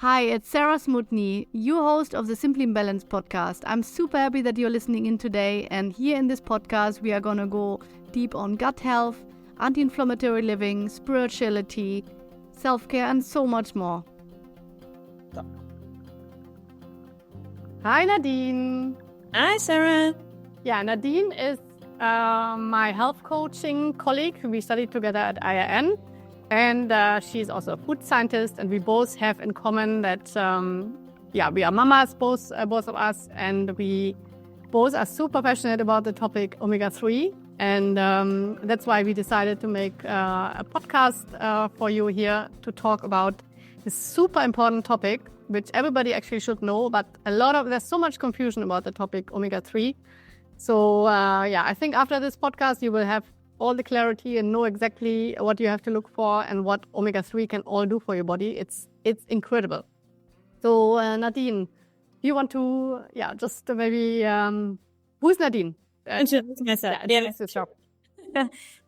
Hi, it's Sarah Smutny, your host of the Simply Balanced podcast. I'm super happy that you're listening in today. And here in this podcast, we are going to go deep on gut health, anti-inflammatory living, spirituality, self-care, and so much more. Hi, Nadine. Hi, Sarah. Yeah, Nadine is my health coaching colleague. We studied together at IIN. And she's also a food scientist, and we both have in common that, we are mamas, both of us, and we both are super passionate about the topic Omega-3. And that's why we decided to make a podcast for you here to talk about this super important topic, which everybody actually should know, but there's so much confusion about the topic Omega-3. So, I think after this podcast, you will have all the clarity and know exactly what you have to look for and what Omega-3 can all do for your body. It's incredible. So Nadine, you want to, just maybe, who's Nadine? Myself.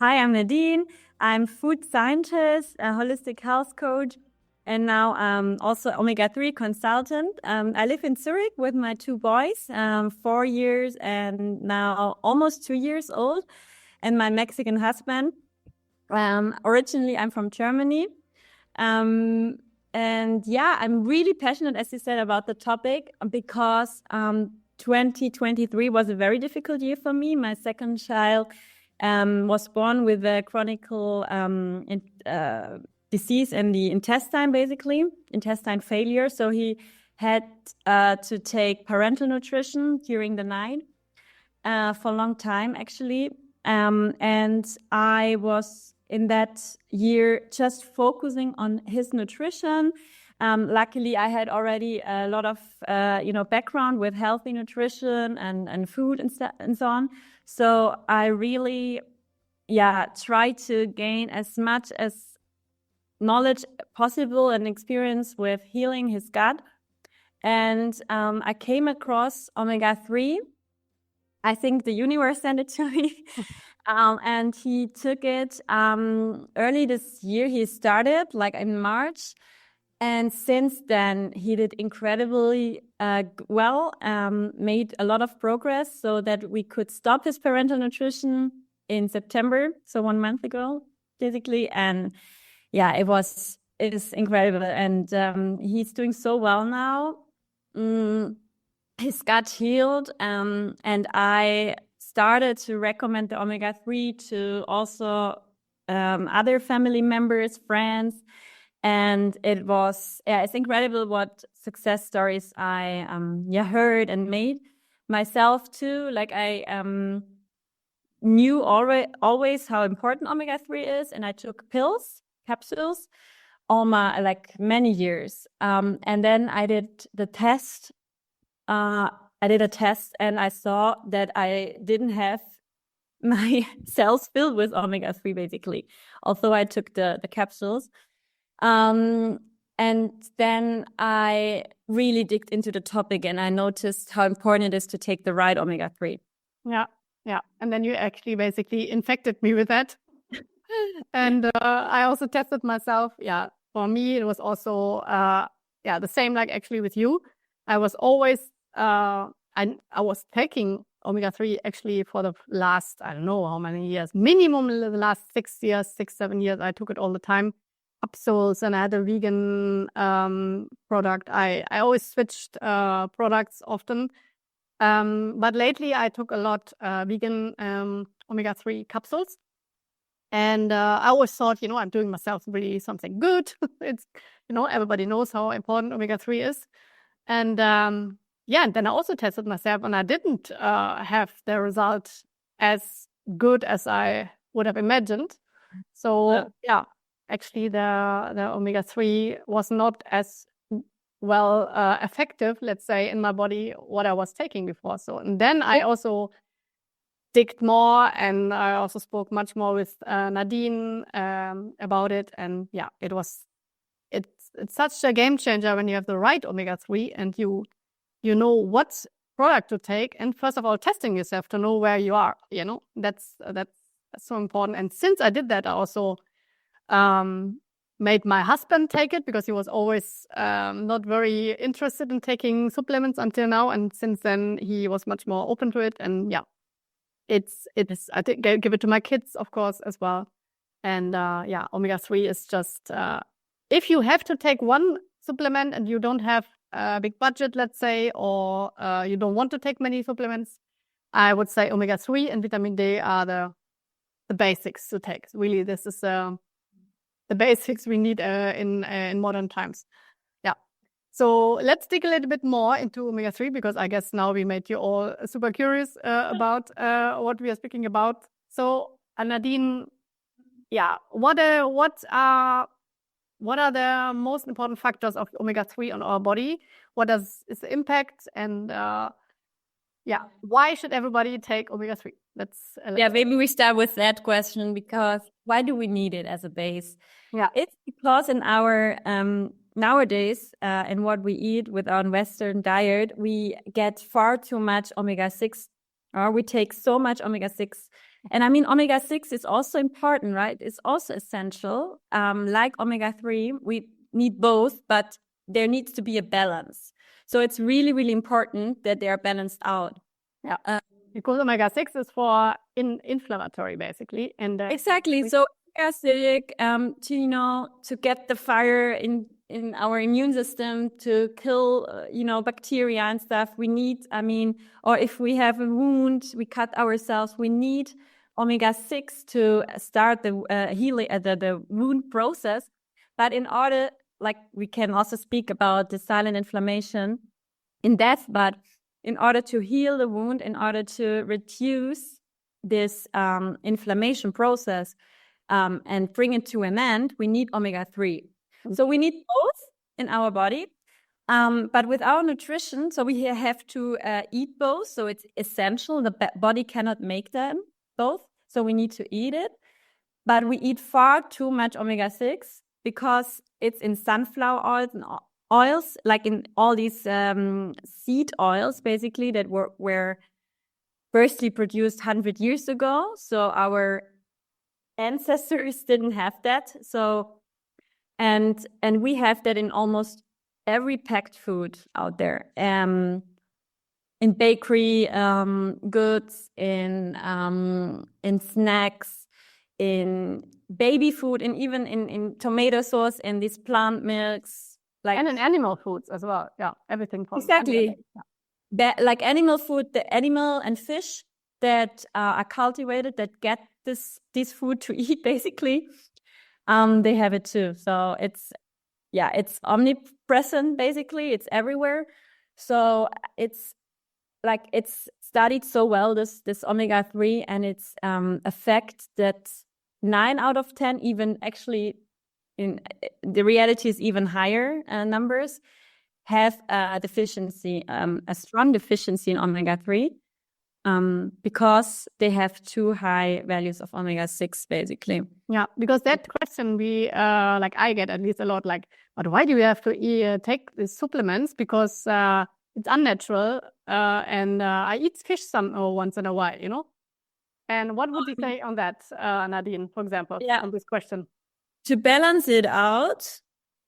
Hi, I'm Nadine. I'm food scientist, a holistic health coach, and now also Omega-3 consultant. I live in Zurich with my two boys, 4 years and now almost 2 years old. And my Mexican husband. Originally, I'm from Germany. I'm really passionate, as you said, about the topic because 2023 was a very difficult year for me. My second child was born with a chronic disease in the intestine, basically, intestine failure. So he had to take parental nutrition during the night for a long time, actually. And I was in that year just focusing on his nutrition. Luckily, I had already a lot of, background with healthy nutrition and food and so on. So I really, tried to gain as much as knowledge possible and experience with healing his gut. And I came across Omega-3. I think the universe sent it to me. And he took it early this year. He started like in March. And since then, he did incredibly well, made a lot of progress so that we could stop his parental nutrition in September. So 1 month ago, basically. And it is incredible. And he's doing so well now. His gut healed, and I started to recommend the Omega-3 to also other family members, friends, and it's incredible what success stories I heard and made myself too. Like I knew always how important Omega-3 is, and I took capsules, many years, and then I did the test. I did a test and I saw that I didn't have my cells filled with Omega-3, basically, although I took the capsules. And then I really digged into the topic and I noticed how important it is to take the right Omega-3. Yeah. And then you actually basically infected me with that. And I also tested myself. Yeah, for me, it was also, the same like actually with you. I was always, I was taking Omega-3 actually for the last, I don't know how many years, minimum the last 6 years, 7 years. I took it all the time, capsules, and I had a vegan product. I always switched products often. But lately I took a lot vegan Omega-3 capsules. And I always thought, I'm doing myself really something good. It's, everybody knows how important Omega-3 is. And and then I also tested myself and I didn't have the result as good as I would have imagined. So actually the Omega-3 was not as well effective, let's say, in my body, what I was taking before. So, and then I also digged more and I also spoke much more with Nadine about it. And it's such a game changer when you have the right Omega-3 and you know what product to take. And first of all, testing yourself to know where you are, that's so important. And since I did that, I also made my husband take it because he was always not very interested in taking supplements until now. And since then, he was much more open to it. And yeah, it is, I think, I give it to my kids, of course, as well. And yeah, omega-3 is just, if you have to take one supplement and you don't have a big budget, let's say, or you don't want to take many supplements, I would say omega-3 and vitamin D are the basics to take. Really, this is the basics we need in modern times. Yeah. So let's dig a little bit more into omega-3 because I guess now we made you all super curious about what we are speaking about. So Nadine, yeah, what are the most important factors of omega-3 on our body? What is the impact? And yeah, why should everybody take omega-3? Maybe we start with that question, because why do we need it as a base? Yeah, it's because in our nowadays in what we eat with our Western diet, we get far too much omega-6, or we take so much omega-6. And I mean, omega-6 is also important, right? It's also essential. Like omega-3, we need both, but there needs to be a balance. So it's really, really important that they are balanced out. Yeah, because omega-6 is for inflammatory, basically. And exactly. So acidic, to get the fire in our immune system, to kill, bacteria and stuff. We need, or if we have a wound, we cut ourselves, we need omega-6 to start the healing, the wound process. But in order, like, we can also speak about the silent inflammation in depth, but in order to heal the wound, in order to reduce this inflammation process and bring it to an end, we need omega-3. So we need both in our body. But with our nutrition, so we have to eat both. So it's essential. The body cannot make them both. So we need to eat it. But we eat far too much omega-6 because it's in sunflower oils and oils, like in all these seed oils, basically, that were firstly produced 100 years ago. So our ancestors didn't have that. So, and we have that in almost every packed food out there. In bakery goods, in snacks, in baby food, and even in tomato sauce, and these plant milks. And in animal foods as well. Yeah, everything. Exactly. Yeah. Like animal food, the animal and fish that are cultivated, that get this food to eat, basically, they have it too. So it's omnipresent, basically. It's everywhere. So it's studied so well, this omega-3, and its effect that 9 out of 10, even actually in the reality is even higher numbers, have a deficiency, a strong deficiency in omega-3, because they have too high values of omega-6, basically. Yeah, because that question I get at least a lot, like, but why do we have to take these supplements? Because it's unnatural, and I eat fish once in a while, And what would you say on that, Nadine, for example, on this question? To balance it out,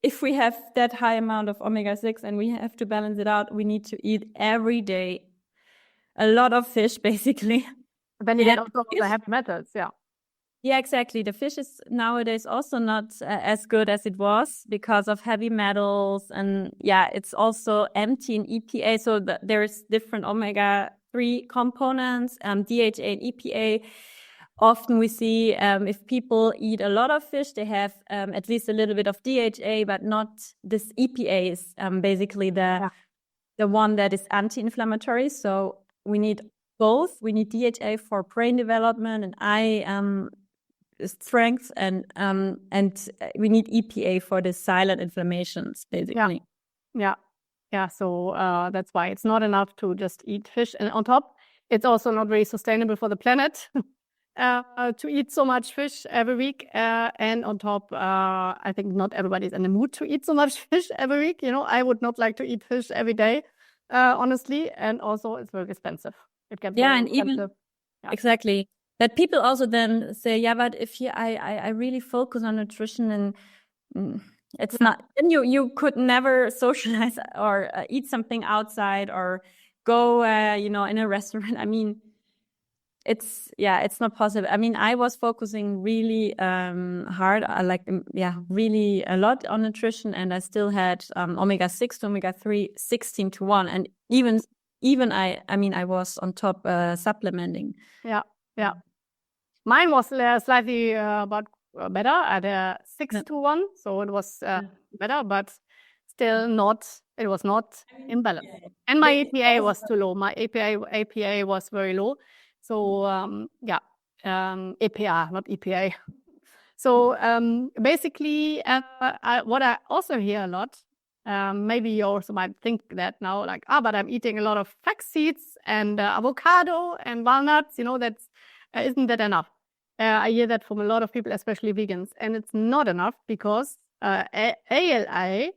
if we have that high amount of omega-6 and we have to balance it out, we need to eat every day a lot of fish, basically. Then you get also the heavy metals, yeah. Yeah, exactly. The fish is nowadays also not as good as it was because of heavy metals. And it's also empty in EPA. So there's different omega-3 components, DHA and EPA. Often we see if people eat a lot of fish, they have at least a little bit of DHA, but not this EPA is basically the one that is anti-inflammatory. So we need both. We need DHA for brain development and eye strength, and we need EPA for the silent inflammations, basically. Yeah. So that's why it's not enough to just eat fish. And on top, it's also not very sustainable for the planet. To eat so much fish every week, and on top, I think not everybody's in the mood to eat so much fish every week. I would not like to eat fish every day, honestly, and also it's very expensive. It can be very expensive. Exactly. That people also then say, but if I really focus on nutrition and it's not. Then you could never socialize or eat something outside or go, in a restaurant. I mean, it's not possible. I mean, I was focusing really hard, really a lot on nutrition, and I still had omega-6 to omega-3 16:1, and even I was on top supplementing. Yeah. Mine was slightly better at 6:1, so it was better, but still not. It was not in balance. And my APA was too low. My APA was very low. So APR, not EPA. So basically, what I also hear a lot, maybe you also might think that now, like, but I'm eating a lot of flax seeds and avocado and walnuts. That's isn't that enough? I hear that from a lot of people, especially vegans, and it's not enough because ALA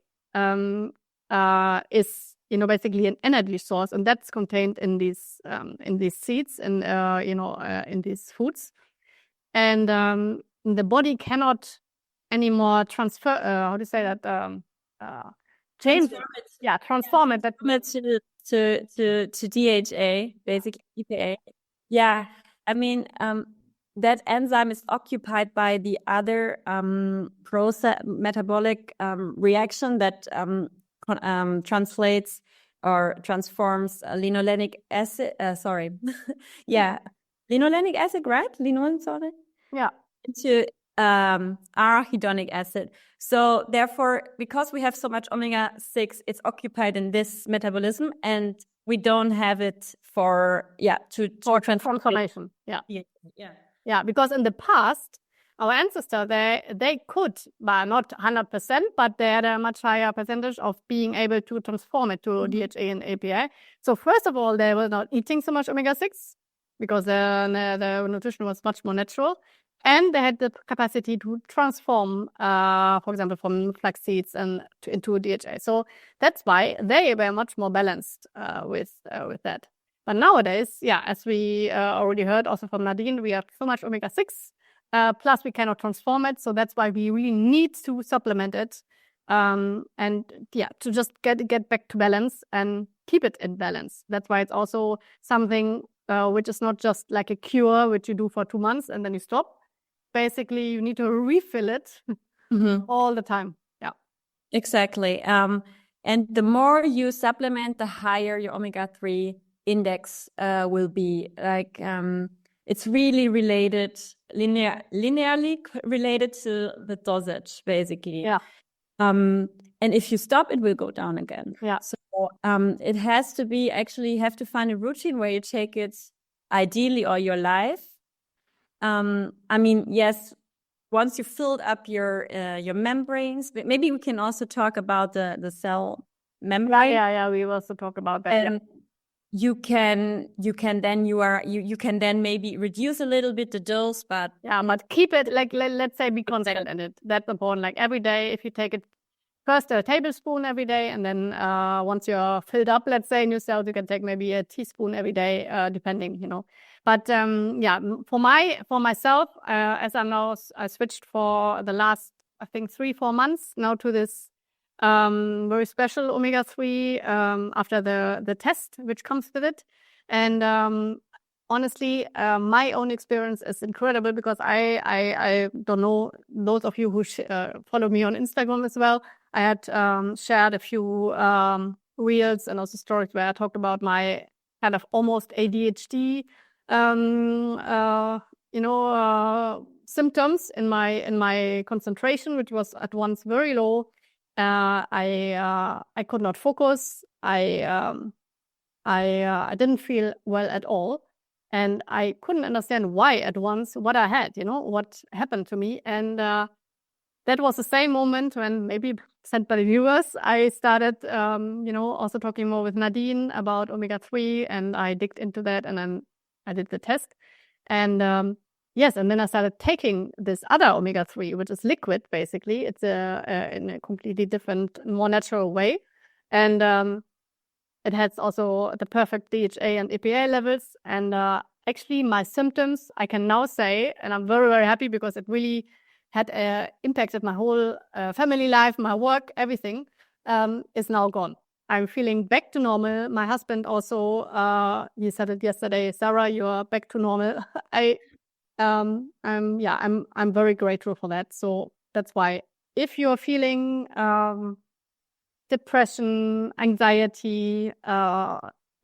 is basically an energy source, and that's contained in these seeds and in these foods, and the body cannot anymore transfer. How do you say that? Change. Transform it. To DHA, basically EPA. Yeah, I mean, that enzyme is occupied by the other metabolic reaction that translates or transforms linolenic acid. Linolenic acid, right? Linolenic acid. Yeah. Into arachidonic acid. So therefore, because we have so much omega-6, it's occupied in this metabolism, and we don't have it for transformation. Yeah, because in the past, our ancestors, they could, but not 100%, but they had a much higher percentage of being able to transform it to DHA and APA. So first of all, they were not eating so much omega-6 because the nutrition was much more natural. And they had the capacity to transform, for example, from flax seeds into DHA. So that's why they were much more balanced with that. But nowadays, as we already heard also from Nadine, we have so much omega-6, plus we cannot transform it. So that's why we really need to supplement it to just get back to balance and keep it in balance. That's why it's also something which is not just like a cure, which you do for 2 months and then you stop. Basically, you need to refill it all the time. Yeah, exactly. And the more you supplement, the higher your omega-3 index will be. Like it's really related, linearly related to the dosage, basically. Yeah. And if you stop, it will go down again. Yeah. So it has to be actually, you have to find a routine where you take it ideally all your life. I mean, yes, once you filled up your membranes, maybe we can also talk about the cell membrane. Yeah, we also talk about that. And you can then maybe reduce a little bit the dose, but keep it, like, let's say, be constant in it. That's important. Like every day, if you take it first a tablespoon every day, and then once you're filled up, let's say, in your cells, you can take maybe a teaspoon every day, depending, But for myself, as I switched for the last, I think, 3-4 months now to this very special omega-3 after the test which comes with it. And honestly, my own experience is incredible because I don't know, those of you who follow me on Instagram as well, I had shared a few reels and also stories where I talked about my kind of almost ADHD symptoms in my concentration, which was at once very low. I could not focus. I didn't feel well at all, and I couldn't understand why at once what I had, what happened to me. And that was the same moment when, maybe sent by the viewers, I started, also talking more with Nadine about omega-3, and I digged into that, and then I did the test. And and then I started taking this other omega-3, which is liquid, basically. It's in a completely different, more natural way. And it has also the perfect DHA and EPA levels. And actually, my symptoms, I can now say, and I'm very, very happy because it really had impacted my whole family life, my work, everything, is now gone. I'm feeling back to normal. My husband also, he said it yesterday, Sarah, you're back to normal. I'm very grateful for that. So that's why if you're feeling depression, anxiety,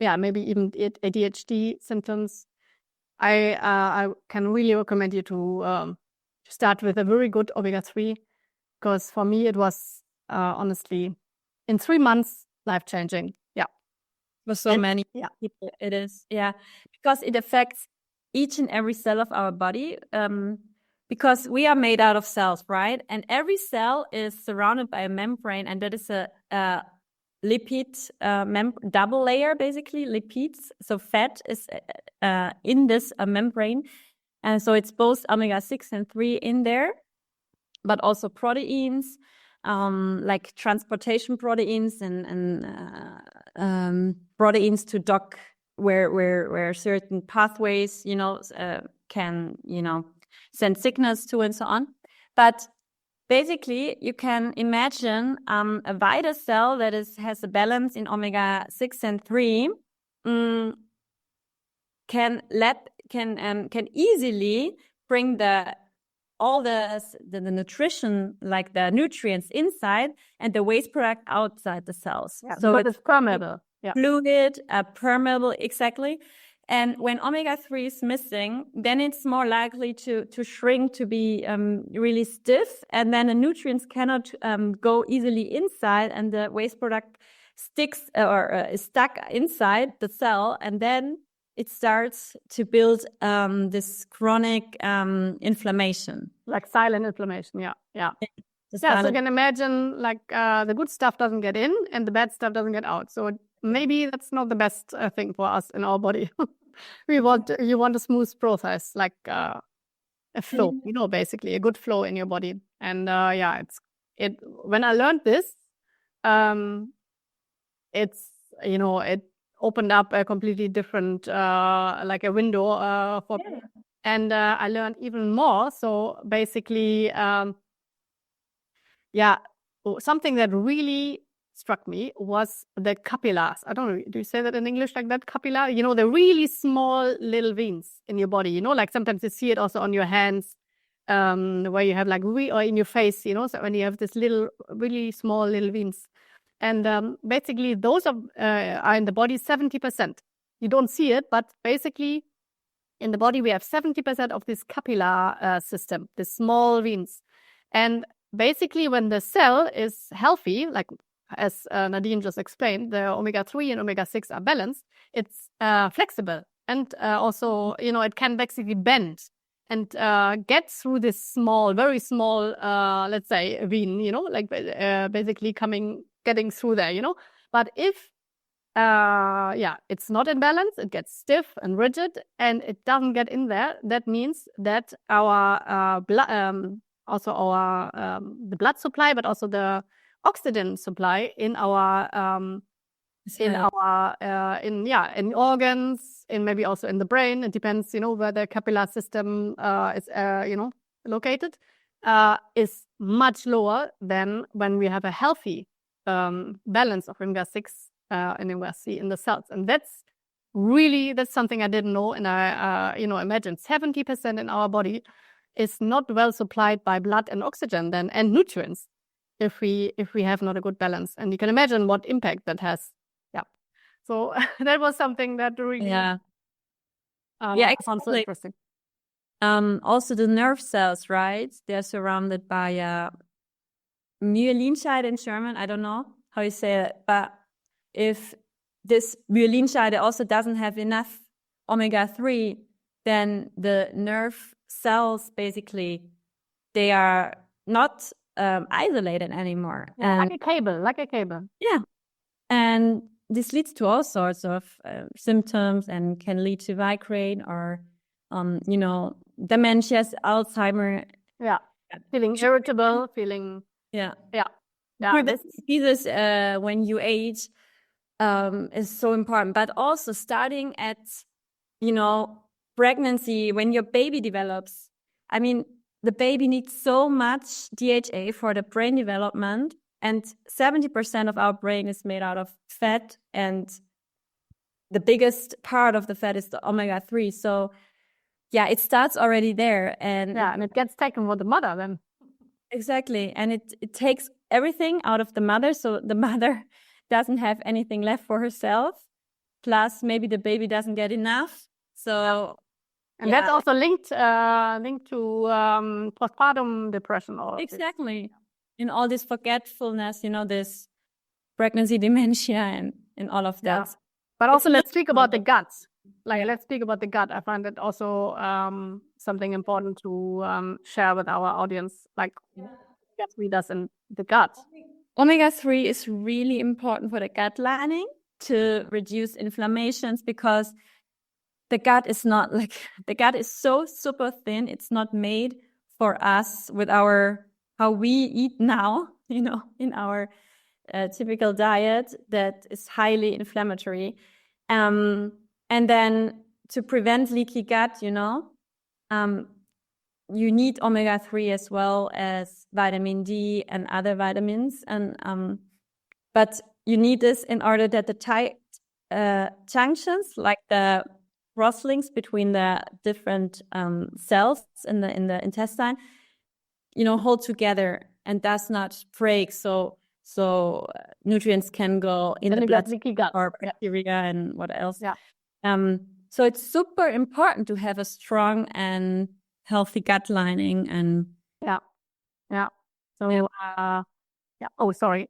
maybe even ADHD symptoms, I can really recommend you to start with a very good omega-3, because for me it was honestly in 3 months life-changing. Yeah. For so many people it is. Yeah. Because it affects each and every cell of our body. Because we are made out of cells, right? And every cell is surrounded by a membrane, and that is a lipid double layer, basically, lipids. So fat is in this membrane. And so it's both omega-6 and 3 in there, but also proteins, like transportation proteins and proteins to dock where certain pathways, can, send signals to and so on. But basically, you can imagine a vital cell that has a balance in omega-6 and 3 can easily bring all the nutrition, like the nutrients inside, and the waste product outside the cells. Yeah, so it's permeable. Fluid, permeable, exactly. And when omega-3 is missing, then it's more likely to shrink, to be really stiff, and then the nutrients cannot go easily inside, and the waste product sticks or is stuck inside the cell, and then it starts to build this chronic inflammation. Like silent inflammation, yeah. So you can imagine, like, the good stuff doesn't get in and the bad stuff doesn't get out. So maybe that's not the best thing for us in our body. You want a smooth process, like a flow, basically a good flow in your body. And when I learned this, it opened up a completely different, like a window for me. And I learned even more. So basically, something that really struck me was the capillars. I don't know, do you say that in English like that? Capillar? The really small little veins in your body, like sometimes you see it also on your hands, where you have like, or in your face, so when you have this little, really small little veins. And basically those are in the body 70%. You don't see it, but basically in the body we have 70% of this capillar system, the small veins. And basically when the cell is healthy, like as Nadine just explained, the omega-3 and omega-6 are balanced, it's flexible. And also, it can basically bend and get through this small, very small, let's say, vein, like basically getting through there, But if, it's not in balance, it gets stiff and rigid, and it doesn't get in there, that means that our blood, also our the blood supply, but also the oxygen supply in our in organs, in maybe also in the brain, it depends, where the capillary system is located, is much lower than when we have a healthy balance of omega-6 and omega-3 in the cells. And that's something I didn't know. And I imagine 70% in our body is not well supplied by blood and oxygen then, and nutrients, if we have not a good balance. And you can imagine what impact that has. So that was something that really I found so interesting. Also the nerve cells, right? They're surrounded by Myelinscheide in German. I don't know how you say it, but if this Myelinscheide also doesn't have enough omega-3, then the nerve cells, basically, they are not isolated anymore. Like a cable. Yeah. And this leads to all sorts of symptoms and can lead to migraine or, dementias, Alzheimer. Yeah. Feeling irritable, feeling... Yeah. This diseases when you age is so important. But also starting at, pregnancy, when your baby develops. I mean, the baby needs so much DHA for the brain development, and 70% of our brain is made out of fat, and the biggest part of the fat is the omega-3. So yeah, it starts already there. And it gets taken from the mother then. Exactly. And it takes everything out of the mother. So the mother doesn't have anything left for herself. Plus, maybe the baby doesn't get enough. So, and that's also linked to postpartum depression. Exactly. In all this forgetfulness, this pregnancy dementia and all of that. Yeah. But also, let's speak about the gut. Let's speak about the gut. I find it also something important to share with our audience, Omega-3 does in the gut. Omega-3 is really important for the gut lining to reduce inflammations, because the gut is the gut is so super thin. It's not made for us with how we eat now, in our typical diet that is highly inflammatory. And then to prevent leaky gut, you need omega-3 as well as vitamin D and other vitamins. But you need this in order that the tight junctions, like the cross-links between the different cells in the intestine, hold together and does not break. So nutrients can go in the blood or bacteria and what else. Yeah. So it's super important to have a strong and healthy gut lining. And So Oh, sorry.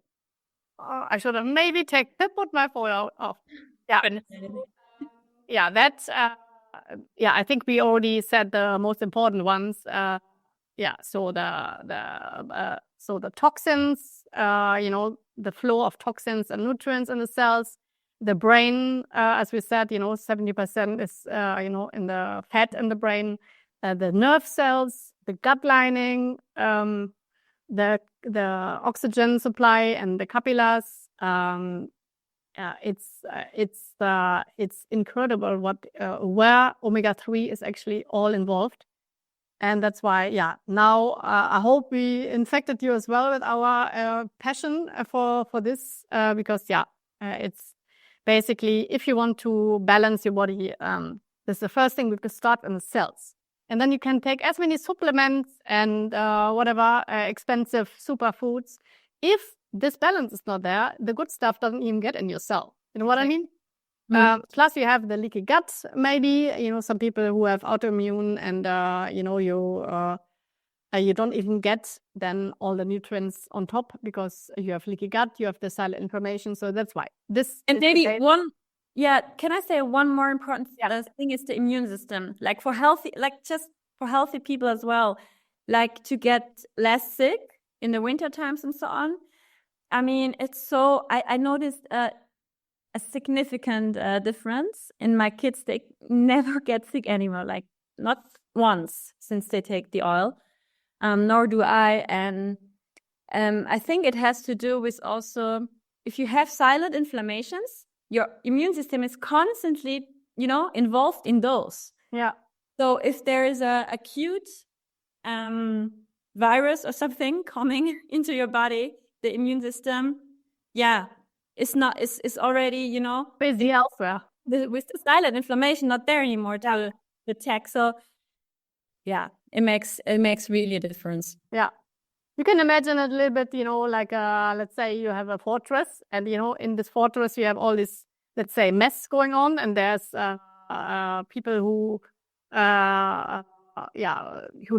I should have maybe put my foil off. Yeah. That's I think we already said the most important ones. So the toxins, the flow of toxins and nutrients in the cells, the brain, as we said, 70% is, in the fat in the brain, the nerve cells, the gut lining, the oxygen supply and the capillaries. It's incredible where omega-3 is actually all involved. And that's why, now I hope we infected you as well with our passion for this, because, it's basically, if you want to balance your body, this is the first thing we could start in the cells. And then you can take as many supplements and whatever expensive superfoods. If this balance is not there, the good stuff doesn't even get in your cell. You know what I mean? Plus, you have the leaky gut, maybe, some people who have autoimmune and, you don't even get then all the nutrients on top because you have leaky gut, you have the silent inflammation. So that's why can I say one more important thing is the immune system, for healthy people as well, to get less sick in the winter times and so on. I mean, it's so, I noticed a significant difference in my kids. They never get sick anymore, not once since they take the oil, nor do I. And I think it has to do with also, if you have silent inflammations, your immune system is constantly, involved in those. Yeah. So if there is a acute virus or something coming into your body, the immune system, it's already, busy elsewhere. With the silent inflammation not there anymore to attack. So it makes really a difference. Yeah. You can imagine it a little bit, let's say you have a fortress, and, in this fortress you have all this, let's say, mess going on, and there's people who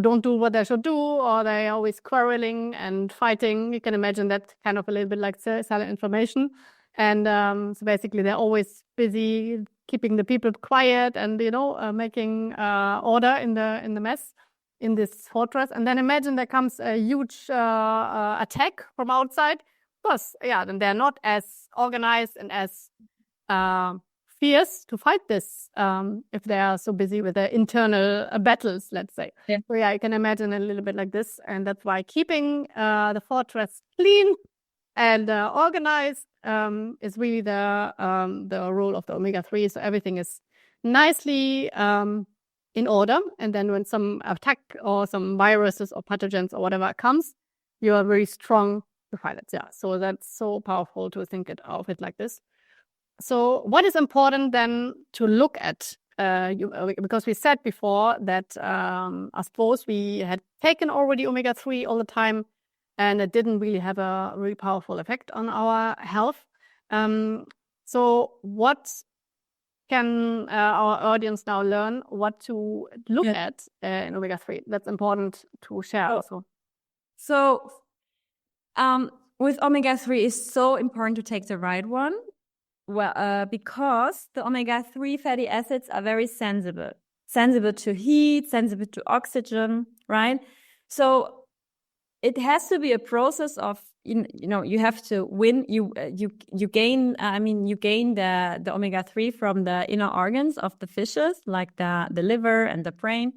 don't do what they should do, or they're always quarreling and fighting. You can imagine that kind of a little bit like silent inflammation. And so basically they're always busy keeping the people quiet and, making order in the mess in this fortress. And then imagine there comes a huge attack from outside. Of course, then they're not as organized and as fierce to fight this if they are so busy with their internal battles, let's say. Yeah. So you can imagine a little bit like this. And that's why keeping the fortress clean and organized is really the role of the omega-3. So everything is nicely in order. And then when some attack or some viruses or pathogens or whatever comes, you are very strong to fight it. Yeah. So that's so powerful to think of it like this. So what is important then to look at? Because we said before that I suppose we had taken already omega-3 all the time, and it didn't really have a really powerful effect on our health. So what can our audience now learn what to look at in omega-3? That's important to share also. So with omega-3, it's so important to take the right one. Well, because the omega-3 fatty acids are very sensitive to heat, sensitive to oxygen, right? So it has to be a process of, you have to you gain the omega-3 from the inner organs of the fishes, like the liver and the brain.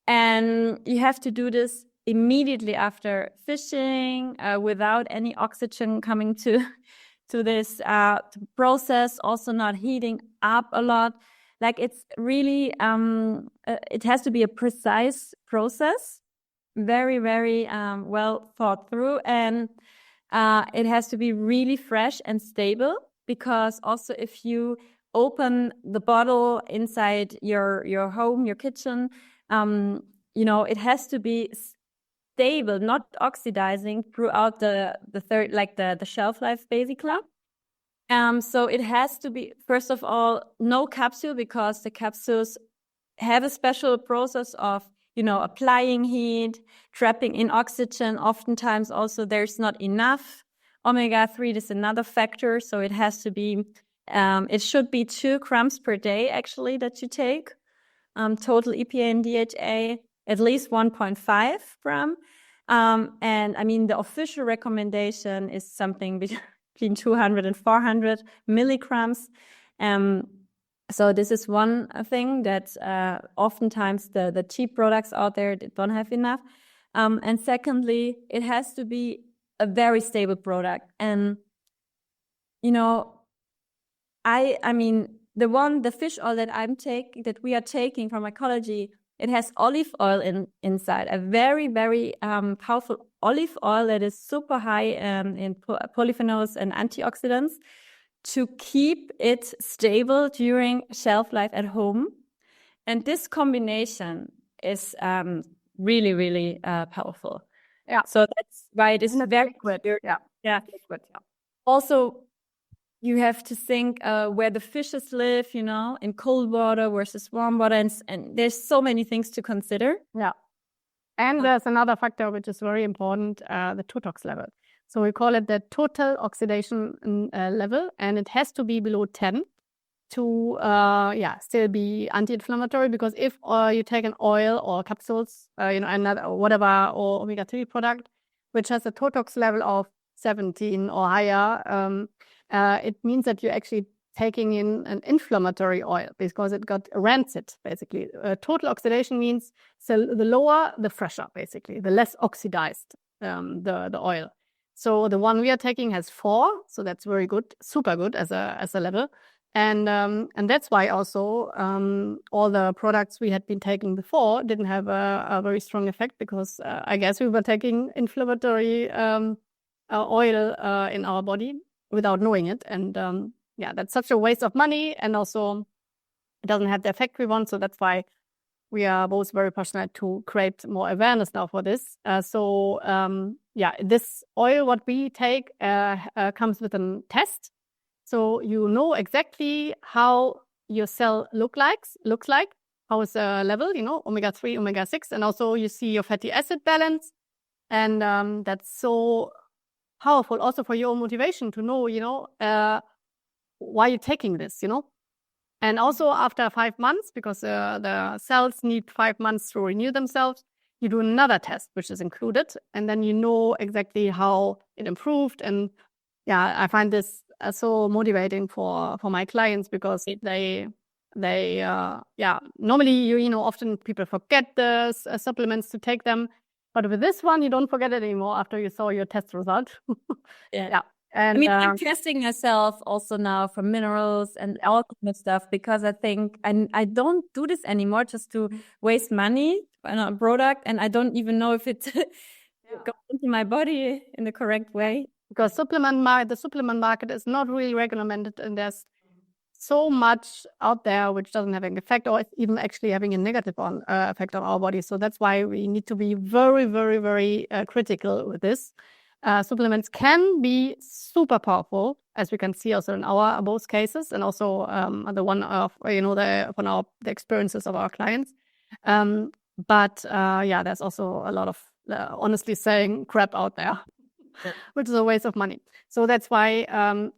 And you have to do this immediately after fishing, without any oxygen coming to this process, also not heating up a lot. Like it's really, it has to be a precise process, very, very well thought through. And it has to be really fresh and stable, because also if you open the bottle inside your home, your kitchen, it has to be stable, not oxidizing throughout the shelf life, basically. So it has to be, first of all, no capsule, because the capsules have a special process of, applying heat, trapping in oxygen. Oftentimes also there's not enough omega-3. This is another factor. So it has to be, it should be 2 grams per day, actually, that you take. Total EPA and DHA, at least 1.5 gram. And I mean, the official recommendation is something between 200 and 400 milligrams. So this is one thing that oftentimes the cheap products out there don't have enough. And secondly, it has to be a very stable product. And, I mean, the fish oil that we are taking from Ecology, it has olive oil inside, a very, very powerful olive oil that is super high in polyphenols and antioxidants, to keep it stable during shelf life at home. And this combination is really, really powerful. Yeah. So that's why it is very liquid. Yeah. Liquid, yeah. Also, you have to think where the fishes live, in cold water versus warm water. And there's so many things to consider. Yeah. And there's another factor which is very important, the TOTOX level. So we call it the total oxidation level, and it has to be below 10 to still be anti-inflammatory. Because if you take an oil or capsules, another whatever, or omega-3 product, which has a TOTOX level of 17 or higher, it means that you're actually taking in an inflammatory oil, because it got rancid, basically. Total oxidation means, so the lower, the fresher, basically, the less oxidized the oil. So the one we are taking has 4, so that's very good, super good as a level. And that's why also all the products we had been taking before didn't have a very strong effect, because I guess we were taking inflammatory oil in our body without knowing it. And that's such a waste of money, and also it doesn't have the effect we want. So that's why we are both very passionate to create more awareness now for this. This oil, what we take, comes with a test. So you know exactly how your cell looks like, how is the level, omega-3, omega-6, and also you see your fatty acid balance. And that's so powerful also for your own motivation to know, why you're taking this, And also after 5 months, because the cells need 5 months to renew themselves, you do another test, which is included. And then you know exactly how it improved. And I find this so motivating for my clients, because they normally, often people forget the supplements to take them. But with this one, you don't forget it anymore after you saw your test result. And I mean, I'm testing myself also now for minerals and all kind of stuff, because I think I don't do this anymore just to waste money on a product, and I don't even know if it goes into my body in the correct way. Because the supplement market is not really regulated, and there's so much out there which doesn't have an effect, or it's even actually having a negative effect on our body. So that's why we need to be very, very, very critical with this. Supplements can be super powerful, as we can see also in our both cases, and also the one of the experiences of our clients. But there's also a lot of honestly saying crap out there, which is a waste of money. So that's why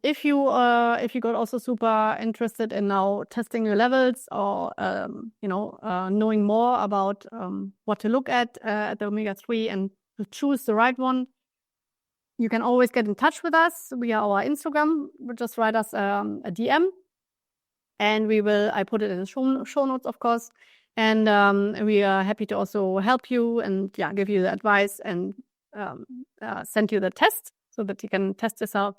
if you got also super interested in now testing your levels, or knowing more about what to look at the omega-3 and to choose the right one, you can always get in touch with us via our Instagram. Just write us a DM, and I put it in the show notes, of course. And we are happy to also help you and give you the advice and send you the test so that you can test yourself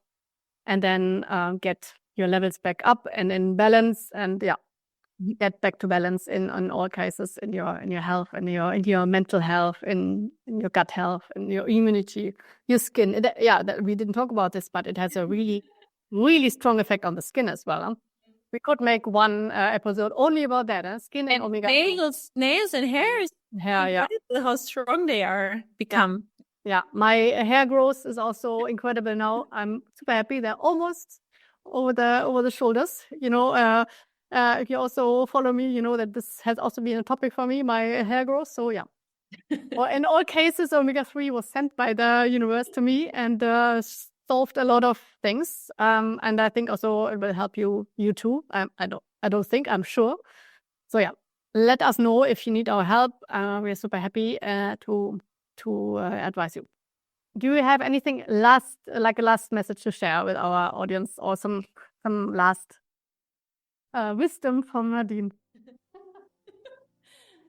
and then get your levels back up and in balance, and get back to balance in all cases, in your health, in your mental health, in your gut health, in your immunity, your skin. That we didn't talk about this, but it has a really, really strong effect on the skin as well. We could make one episode only about that, skin and omega. Nails and hairs. Hair, how strong they are become. Yeah, my hair growth is also incredible now. I'm super happy. They're almost over the shoulders. If you also follow me, you know that this has also been a topic for me, my hair growth. So well, in all cases, omega-3 was sent by the universe to me and solved a lot of things. And I think also it will help you too. I'm sure. So let us know if you need our help. We are super happy to advise you. Do you have anything a last message to share with our audience, or some last wisdom from Nadine?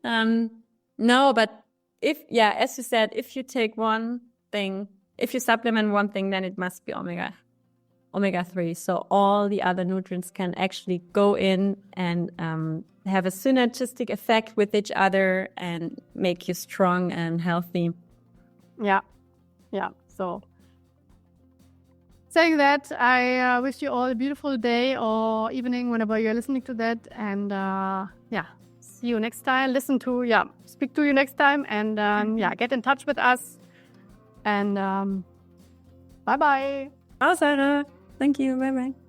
No, but as you said, if you take one thing, if you supplement one thing, then it must be omega-3. So all the other nutrients can actually go in and have a synergistic effect with each other and make you strong and healthy. Yeah. So saying that, I wish you all a beautiful day or evening whenever you're listening to that. And see you next time. Speak to you next time. And get in touch with us. And bye-bye. Ciao, Sarah. Thank you. Bye-bye.